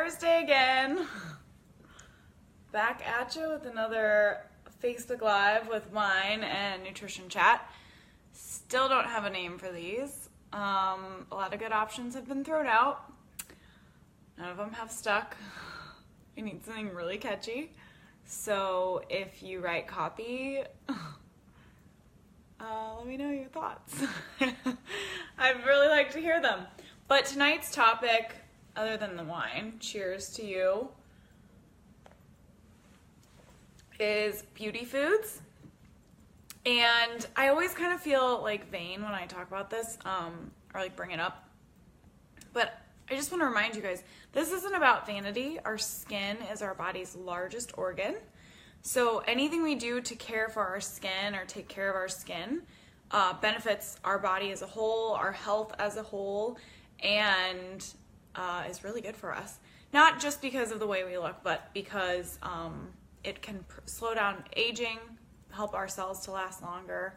Thursday again. Back at you with another Facebook Live with wine and nutrition chat. Still don't have a name for these. A lot of good options have been thrown out. None of them have stuck. We need something really catchy. So if you write copy, let me know your thoughts. I'd really like to hear them. But tonight's topic, other than the wine, cheers to you, is beauty foods. And I always kind of feel like vain when I talk about this, or like bring it up. But I just want to remind you guys, this isn't about vanity. Our skin is our body's largest organ. So anything we do to care for our skin or take care of our skin benefits our body as a whole, our health as a whole, and is really good for us. Not just because of the way we look, but because it can slow down aging, help our cells to last longer.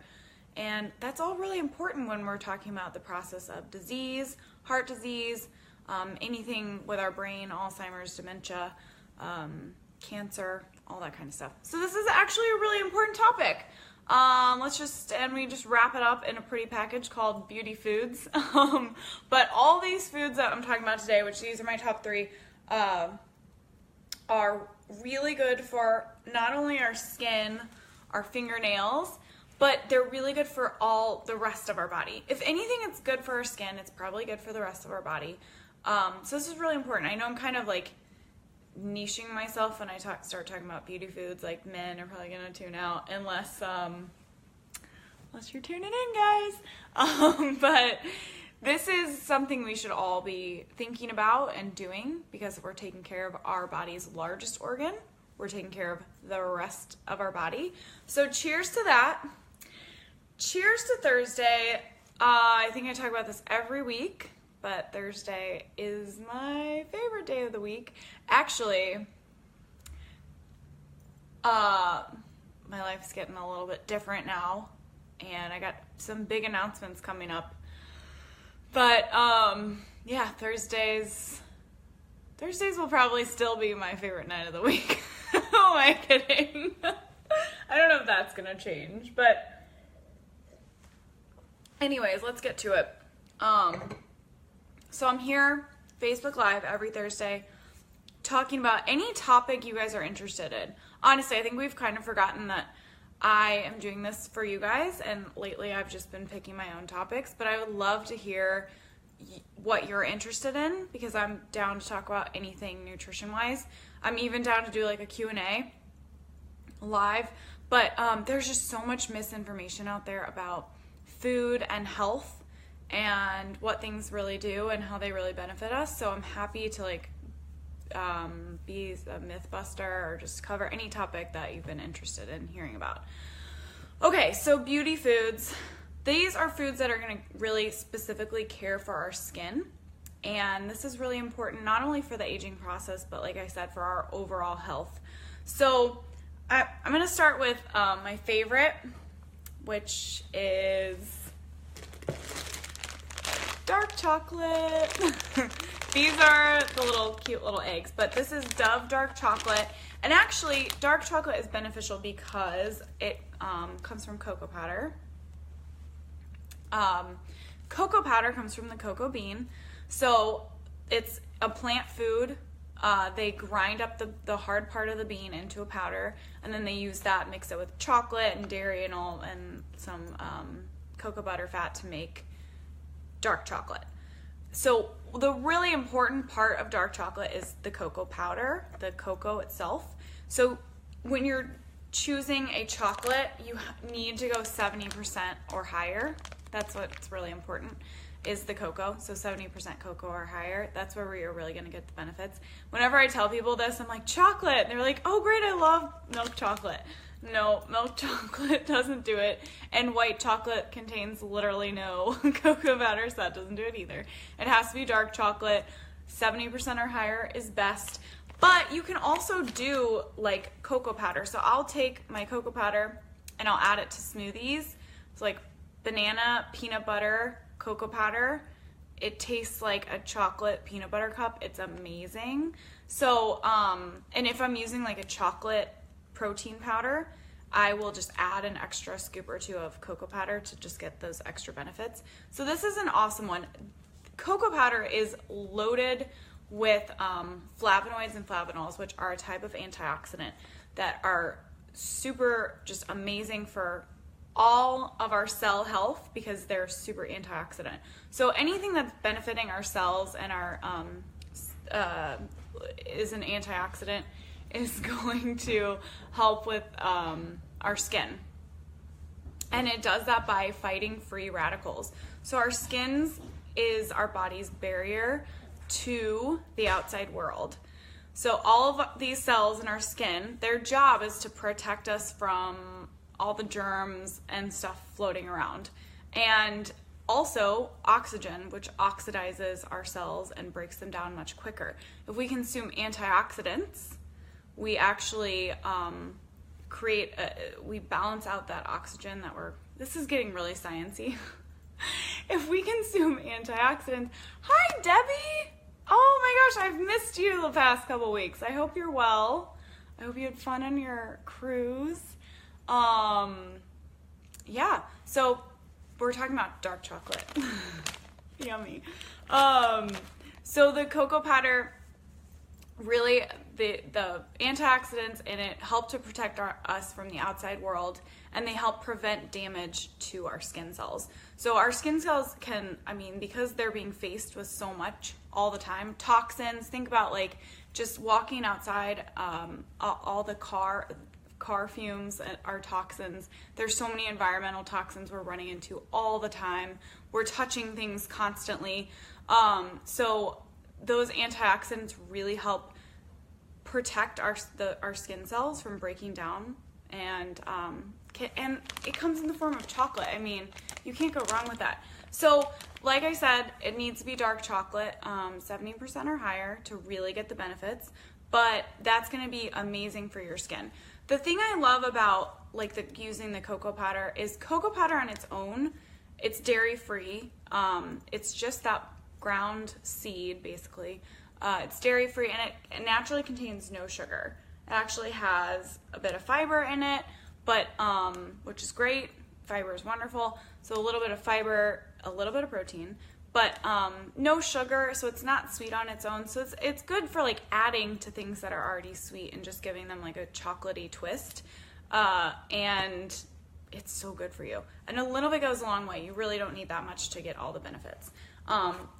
And that's all really important when we're talking about the process of disease, heart disease, anything with our brain, Alzheimer's, dementia, cancer, all that kind of stuff. So this is actually a really important topic. We just wrap it up in a pretty package called beauty foods. But all these foods that I'm talking about today, which these are my top 3, are really good for not only our skin, our fingernails, but they're really good for all the rest of our body. If anything, it's good for our skin, it's probably good for the rest of our body. So this is really important. I know I'm kind of like niching myself when I start talking about beauty foods. Like, men are probably gonna tune out unless you're tuning in, guys. But this is something we should all be thinking about and doing, because we're taking care of our body's largest organ. We're taking care of the rest of our body. So cheers to that. Cheers to Thursday. I think I talk about this every week, but Thursday is my favorite day of the week. Actually, my life's getting a little bit different now, and I got some big announcements coming up. But yeah, Thursdays will probably still be my favorite night of the week. Who am I kidding? I don't know if that's gonna change, but anyways, let's get to it. So I'm here, Facebook Live every Thursday, talking about any topic you guys are interested in. Honestly, I think we've kind of forgotten that I am doing this for you guys, and lately I've just been picking my own topics, but I would love to hear what you're interested in, because I'm down to talk about anything nutrition-wise. I'm even down to do like a Q&A live, but there's just so much misinformation out there about food and health and what things really do and how they really benefit us. So I'm happy to like be a myth buster or just cover any topic that you've been interested in hearing about. Okay, so beauty foods. These are foods that are going to really specifically care for our skin. And this is really important not only for the aging process, but like I said, for our overall health. So I'm going to start with my favorite, which is dark chocolate. These are the cute little eggs, but this is Dove dark chocolate. And actually, dark chocolate is beneficial because it comes from cocoa powder. Cocoa powder comes from the cocoa bean, so it's a plant food. They grind up the hard part of the bean into a powder, and then they use that, mix it with chocolate and dairy and some cocoa butter fat to make dark chocolate. So the really important part of dark chocolate is the cocoa powder, the cocoa itself. So when you're choosing a chocolate, you need to go 70% or higher. That's what's really important, is the cocoa. So 70% cocoa or higher. That's where you're really going to get the benefits. Whenever I tell people this, I'm like, chocolate. And they're like, oh, great, I love milk chocolate. No, milk chocolate doesn't do it. And white chocolate contains literally no cocoa powder, so that doesn't do it either. It has to be dark chocolate. 70% or higher is best. But you can also do like cocoa powder. So I'll take my cocoa powder and I'll add it to smoothies. It's like banana, peanut butter, cocoa powder, it tastes like a chocolate peanut butter cup. It's amazing. So, and if I'm using like a chocolate protein powder, I will just add an extra scoop or two of cocoa powder to just get those extra benefits. So this is an awesome one. Cocoa powder is loaded with flavonoids and flavanols, which are a type of antioxidant that are super just amazing for all of our cell health because they're super antioxidant. So anything that's benefiting our cells and our is an antioxidant is going to help with our skin. And it does that by fighting free radicals. So our skins is our body's barrier to the outside world. So all of these cells in our skin, their job is to protect us from all the germs and stuff floating around. And also oxygen, which oxidizes our cells and breaks them down much quicker. If we consume antioxidants, we actually we balance out that oxygen that this is getting really sciencey. If we consume antioxidants, hi Debbie! Oh my gosh, I've missed you the past couple weeks. I hope you're well. I hope you had fun on your cruise. Yeah, so we're talking about dark chocolate. Yummy. So the cocoa powder, really the antioxidants in it help to protect us from the outside world, and they help prevent damage to our skin cells. So our skin cells because they're being faced with so much all the time, toxins, think about like just walking outside, all the car fumes are toxins. There's so many environmental toxins we're running into all the time. We're touching things constantly. So those antioxidants really help protect our skin cells from breaking down, and it comes in the form of chocolate. I mean, you can't go wrong with that. So like I said, it needs to be dark chocolate, 70% or higher to really get the benefits, but that's going to be amazing for your skin. The thing I love about using the cocoa powder is cocoa powder on its own, it's dairy free. It's just that ground seed basically. It's dairy free, and it naturally contains no sugar. It actually has a bit of fiber in it, but which is great. Fiber is wonderful. So a little bit of fiber, a little bit of protein, but no sugar, so it's not sweet on its own. So it's good for like adding to things that are already sweet and just giving them like a chocolatey twist. And it's so good for you. And a little bit goes a long way. You really don't need that much to get all the benefits.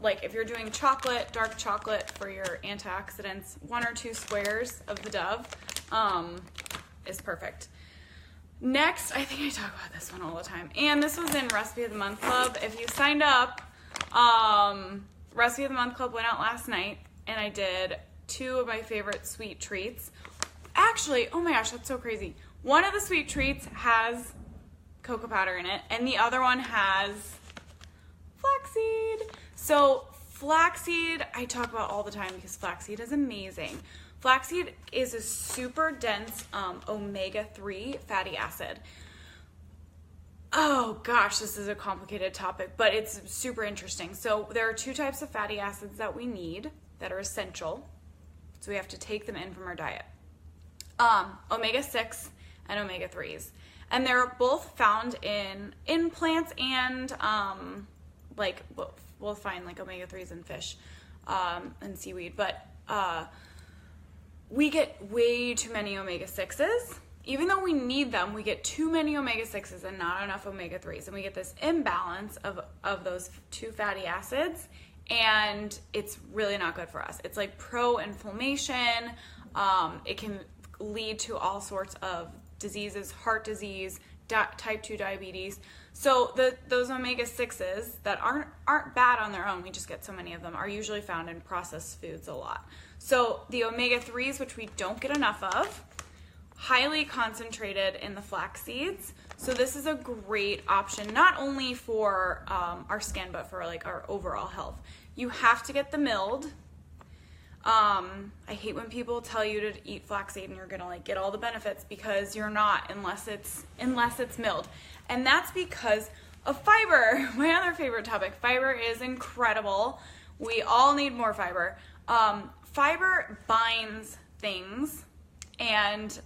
Like if you're doing chocolate, dark chocolate for your antioxidants, 1 or 2 squares of the Dove is perfect. Next, I think I talk about this one all the time, and this was in Recipe of the Month Club. If you signed up, Recipe of the Month Club went out last night, and I did 2 of my favorite sweet treats. Actually, oh my gosh, that's so crazy. One of the sweet treats has cocoa powder in it, and the other one has flaxseed. So flaxseed, I talk about all the time because flaxseed is amazing. Flaxseed is a super dense omega-3 fatty acid. Oh gosh, this is a complicated topic, but it's super interesting. So there are 2 types of fatty acids that we need that are essential. So we have to take them in from our diet. Omega-6 and omega-3s. And they're both found in plants and we'll find like omega-3s in fish and seaweed, but we get way too many omega-6s. Even though we need them, we get too many omega-6s and not enough omega-3s, and we get this imbalance of those 2 fatty acids, and it's really not good for us. It's like pro-inflammation. It can lead to all sorts of diseases, heart disease, type 2 diabetes. So those omega-6s that aren't bad on their own, we just get so many of them, are usually found in processed foods a lot. So the omega-3s, which we don't get enough of, highly concentrated in the flax seeds. So this is a great option, not only for our skin, but for like our overall health. You have to get the milled. I hate when people tell you to eat flaxseed and you're gonna like get all the benefits, because you're not unless it's milled. And that's because Fiber, my other favorite topic. Fiber is incredible. We all need more fiber. Fiber binds things and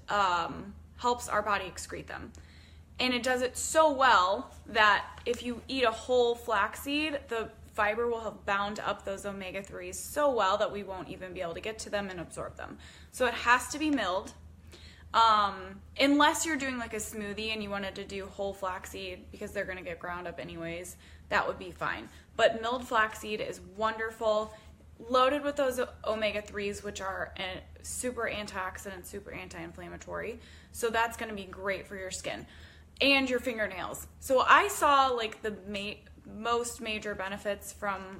helps our body excrete them. And it does it so well that if you eat a whole flaxseed, the fiber will have bound up those omega-3s so well that we won't even be able to get to them and absorb them. So it has to be milled. Unless you're doing like a smoothie and you wanted to do whole flaxseed because they're going to get ground up anyways, that would be fine. But milled flaxseed is wonderful, loaded with those omega-3s, which are super antioxidant, super anti-inflammatory. So that's going to be great for your skin and your fingernails. So I saw like the most major benefits from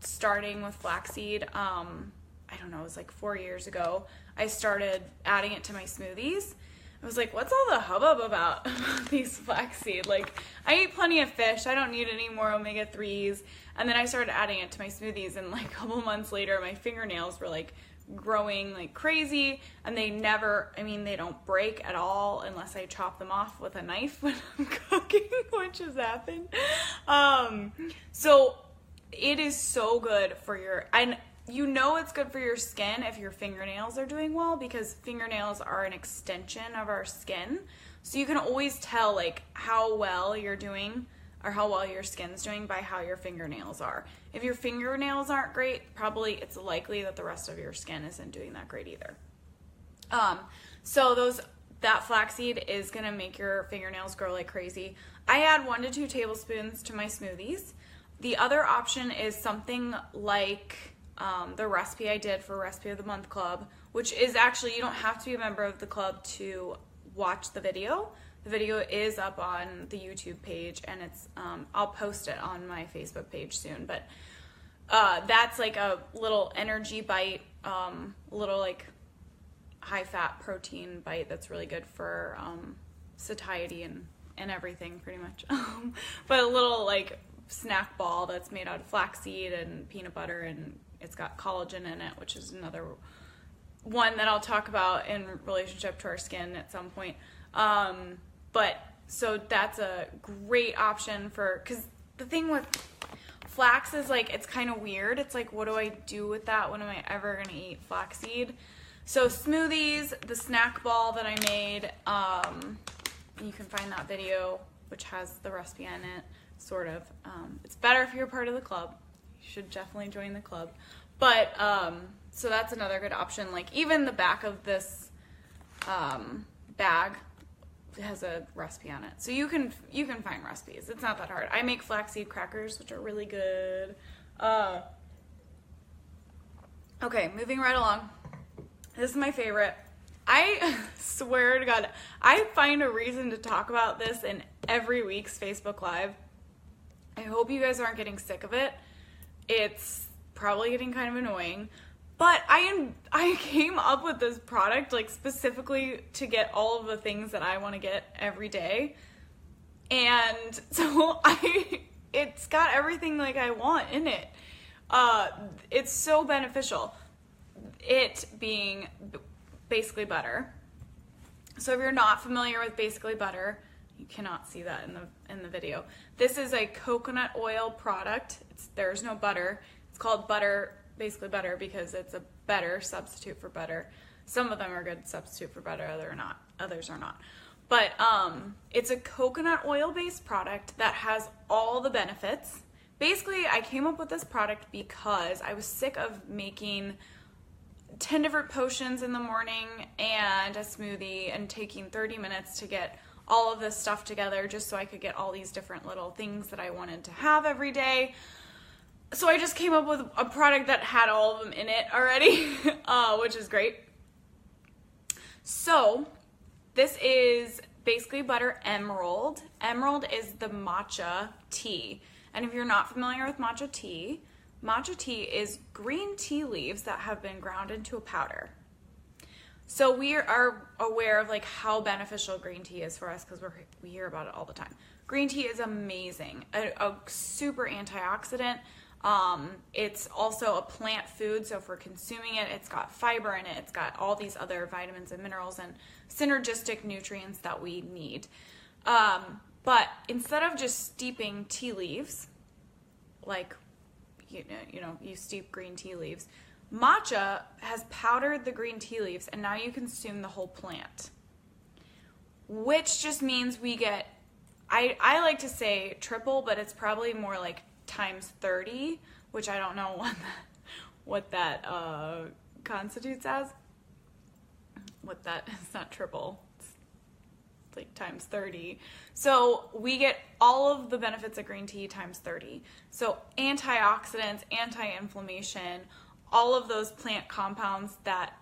starting with flaxseed. I don't know, it was like 4 years ago. I started adding it to my smoothies. I was like, what's all the hubbub about these flaxseed? Like, I eat plenty of fish. I don't need any more omega-3s. And then I started adding it to my smoothies, and like a couple months later, my fingernails were like growing like crazy, and they don't break at all unless I chop them off with a knife when I'm cooking, which has happened. So it is so good for and you know it's good for your skin if your fingernails are doing well, because fingernails are an extension of our skin. So you can always tell like how well you're doing or how well your skin's doing by how your fingernails are. If your fingernails aren't great, probably it's likely that the rest of your skin isn't doing that great either. So that flaxseed is gonna make your fingernails grow like crazy. I add 1 to 2 tablespoons to my smoothies. The other option is something like the recipe I did for Recipe of the Month Club, which is actually, you don't have to be a member of the club to watch the video. The video is up on the YouTube page, and it's I'll post it on my Facebook page soon. But that's like a little energy bite, little like high-fat protein bite that's really good for satiety and everything pretty much. But a little like snack ball that's made out of flaxseed and peanut butter, and it's got collagen in it, which is another one that I'll talk about in relationship to our skin at some point. But so that's a great option because the thing with flax is like, it's kind of weird. It's like, what do I do with that? When am I ever going to eat flaxseed? So smoothies, the snack ball that I made, you can find that video, which has the recipe in it, sort of. It's better if you're part of the club. You should definitely join the club. But, so that's another good option. Like even the back of this bag has a recipe on it. So you can find recipes. It's not that hard. I make flaxseed crackers, which are really good. Okay, moving right along. This is my favorite. I swear to God, I find a reason to talk about this in every week's Facebook Live. I hope you guys aren't getting sick of it. It's probably getting kind of annoying. But I came up with this product like specifically to get all of the things that I want to get every day. And so it's got everything like I want in it. It's so beneficial. It being Basically Butter. So if you're not familiar with Basically Butter, you cannot see that in the video. This is a coconut oil product. There's no butter. It's called Basically Butter because it's a better substitute for butter. Some of them are good substitute for butter, others are not. But it's a coconut oil based product that has all the benefits. Basically, I came up with this product because I was sick of making 10 different potions in the morning and a smoothie and taking 30 minutes to get all of this stuff together just so I could get all these different little things that I wanted to have every day. So I just came up with a product that had all of them in it already, which is great. So this is Basically Butter Emerald. Emerald is the matcha tea. And if you're not familiar with matcha tea is green tea leaves that have been ground into a powder. So we are aware of like how beneficial green tea is for us because we hear about it all the time. Green tea is amazing, a super antioxidant. It's also a plant food, so if we're consuming it, it's got fiber in it, it's got all these other vitamins and minerals and synergistic nutrients that we need. But instead of just steeping tea leaves, like, you steep green tea leaves, matcha has powdered the green tea leaves, and now you consume the whole plant. Which just means we get, I like to say triple, but it's probably more like times 30, which I don't know what that constitutes as. It's not triple. Like times 30. So we get all of the benefits of green tea times 30. So antioxidants, anti-inflammation, all of those plant compounds that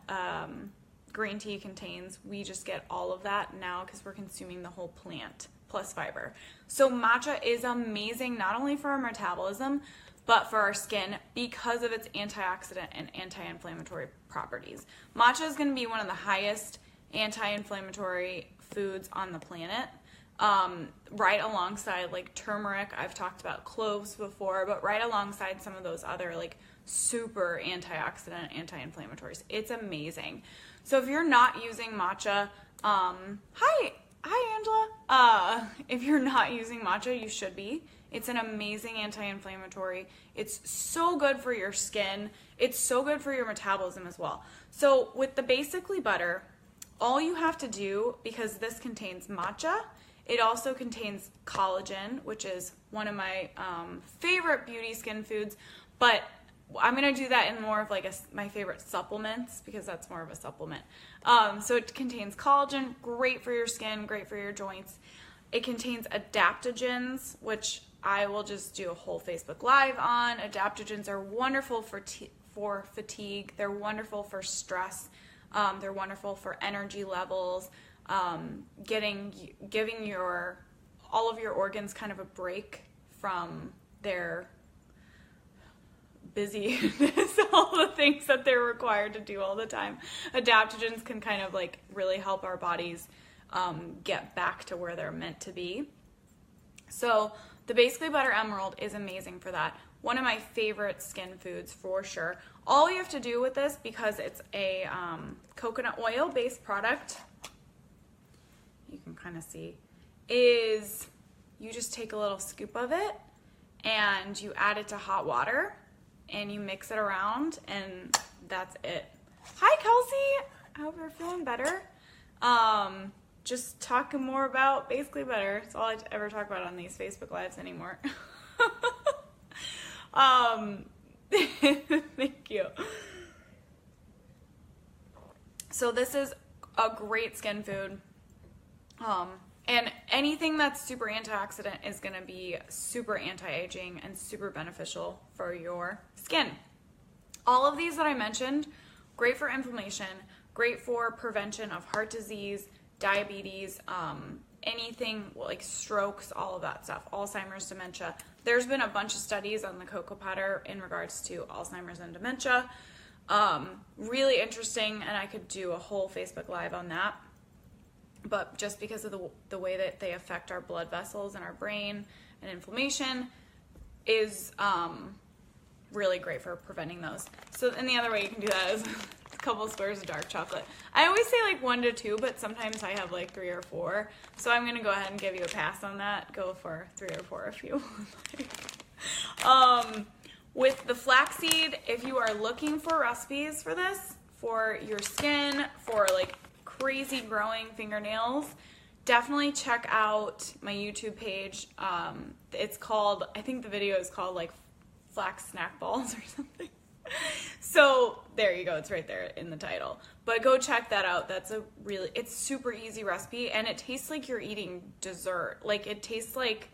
green tea contains, we just get all of that now because we're consuming the whole plant plus fiber. So matcha is amazing not only for our metabolism, but for our skin because of its antioxidant and anti-inflammatory properties. Matcha is going to be one of the highest anti-inflammatory foods on the planet, right alongside like turmeric. I've talked about cloves before, but right alongside some of those other like super antioxidant, anti-inflammatories. It's amazing. So if you're not using matcha, hi Angela. If you're not using matcha, you should be. It's an amazing anti-inflammatory. It's so good for your skin. It's so good for your metabolism as well. So with the Basically Butter, all you have to do, because this contains matcha, it also contains collagen, which is one of my favorite beauty skin foods, but I'm going to do that in more of like my favorite supplements because that's more of a supplement. So it contains collagen, great for your skin, great for your joints. It contains adaptogens, which I will just do a whole Facebook Live on. Adaptogens are wonderful for fatigue. They're wonderful for stress. They're wonderful for energy levels, giving all of your organs kind of a break from their busyness, all the things that they're required to do all the time. Adaptogens can kind of like really help our bodies get back to where they're meant to be. So the Basically Butter Emerald is amazing for that. One of my favorite skin foods for sure. All you have to do with this, because it's a coconut oil based product, you can kind of see, is you just take a little scoop of it and you add it to hot water and you mix it around and that's it. Hi Kelsey, I hope you're feeling better. Just talking more about Basically Butter. That's all I ever talk about on these Facebook Lives anymore. Thank you. So this is a great skin food. And anything that's super antioxidant is going to be super anti-aging and super beneficial for your skin. All of these that I mentioned, great for inflammation, great for prevention of heart disease, diabetes, anything like strokes, all of that stuff, Alzheimer's, dementia. There's been a bunch of studies on the cocoa powder in regards to Alzheimer's and dementia. Really interesting, and I could do a whole Facebook Live on that. But just because of the way that they affect our blood vessels and our brain and inflammation is really great for preventing those. So, and the other way you can do that is a couple of squares of dark chocolate. I always say like 1 to 2, but sometimes I have like 3 or 4. So I'm going to go ahead and give you a pass on that. Go for 3 or 4 if you would like. With the flaxseed, if you are looking for recipes for this, for your skin, for like crazy growing fingernails, definitely check out my YouTube page. It's called, I think the video is called like flax snack balls or something. So there you go, it's right there in the title. But go check that out. That's it's super easy recipe, and it tastes like you're eating dessert. Like it tastes like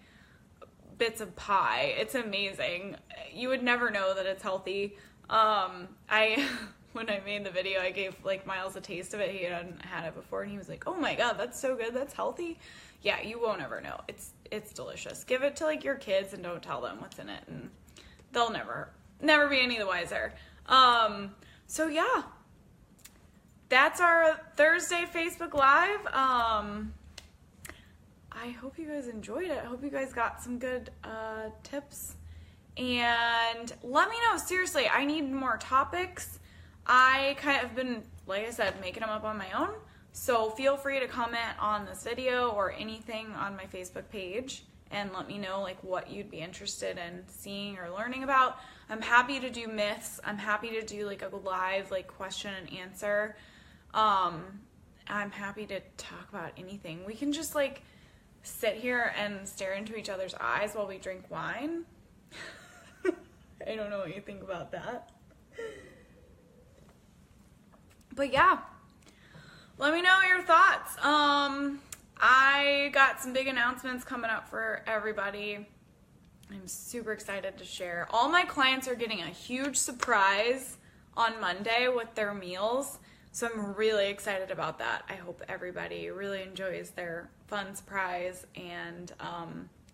bits of pie. It's amazing. You would never know that it's healthy. When I made the video, I gave like Miles a taste of it. He hadn't had it before, and he was like, "Oh my god, that's so good. That's healthy." Yeah, you won't ever know. It's delicious. Give it to like your kids and don't tell them what's in it, and they'll never be any the wiser. So yeah, that's our Thursday Facebook Live. I hope you guys enjoyed it. I hope you guys got some good tips, and let me know. Seriously, I need more topics. I kind of been, like I said, making them up on my own. So feel free to comment on this video or anything on my Facebook page and let me know like what you'd be interested in seeing or learning about. I'm happy to do myths. I'm happy to do like a live like question and answer. I'm happy to talk about anything. We can just like sit here and stare into each other's eyes while we drink wine. I don't know what you think about that. But yeah, let me know your thoughts. I got some big announcements coming up for everybody. I'm super excited to share. All my clients are getting a huge surprise on Monday with their meals. So I'm really excited about that. I hope everybody really enjoys their fun surprise and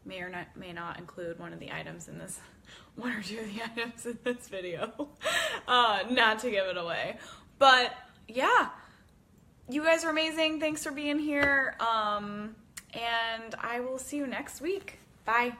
may or may not include one or two of the items in this video. Not to give it away. But yeah, you guys are amazing. Thanks for being here. And I will see you next week. Bye.